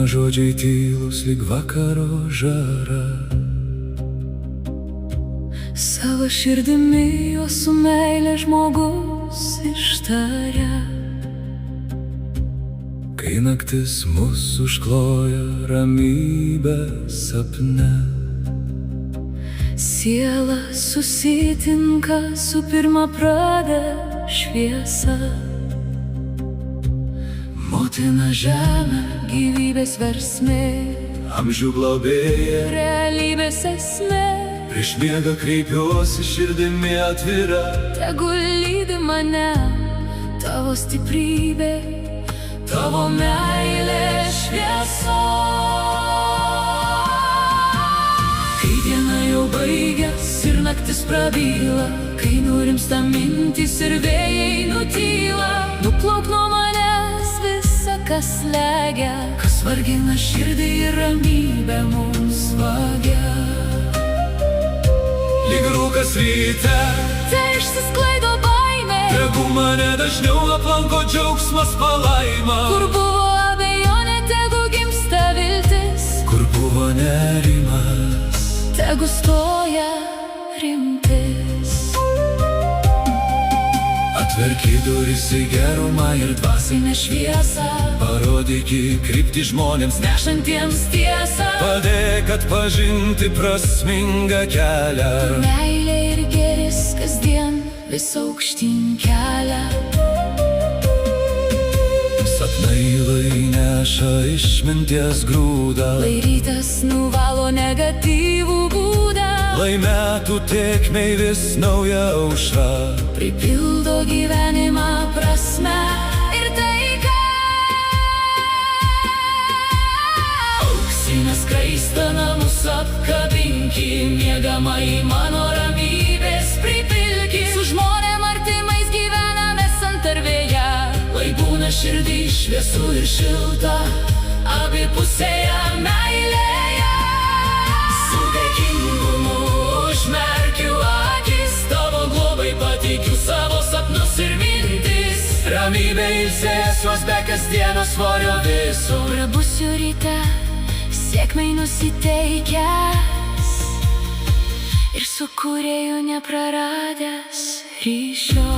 žodžiai tylus lyg vakaro žara. Savo širdimi juos su meile žmogus ištaria. Kai naktis mus užkloja ramybę sapne, siela susitinka su pirma prade šviesa. Motina žemė, gyvybės versmė, amžių globėja, realybės esmė. prieš miegą kreipiuosi širdimi atvira. Tegul lydi mane tavo stiprybė, tavo meilė šviesa. Kai diena jau baigias ir naktis prabyla, kai nurimsta mintys ir vėjai nutyla, nuplauk nuo manęs visa, kas slegia, kas vargina širdį ir ramybę mums vagia. Lyg rūkas ryte, Te išsisklaido baimė, tegu mane dažniau aplanko džiaugsmas palaima. kur buvo abejonė, tegu gimsta viltis, Kur buvo nerimas, tegu stoja rimtis. atverki duris į gerumą ir dvasinę šviesą. Parodyk kryptį žmonėms, Nešantiems tiesą, padėk atpažinti prasmingą kelią. meilė ir gėris kasdien vis aukštyn kelia. Sapnai lai neša išminties grūdą, Lai rytas nuvalo negatyvų būdą, lai metų tėkmei vis nauja aušra. pripildo gyvenimą prasme ir taika. Auksinę skraistą namus apkabinki, miegamą į mano ramybės pripilki. Su žmonėm artimais gyvename santarvėje, lai būna širdį šviesu ir šilta, abipusėje meilėje. Su dėkingumu užmerkiu akis, tavo globai pateikiu savo sapnus ir mintis. Ramybė ilsėsiuos be kasdienio svorio viso. Prabusiu ryte, sėkmei nusiteikęs ir su kūrėju nepraradęs ryšio.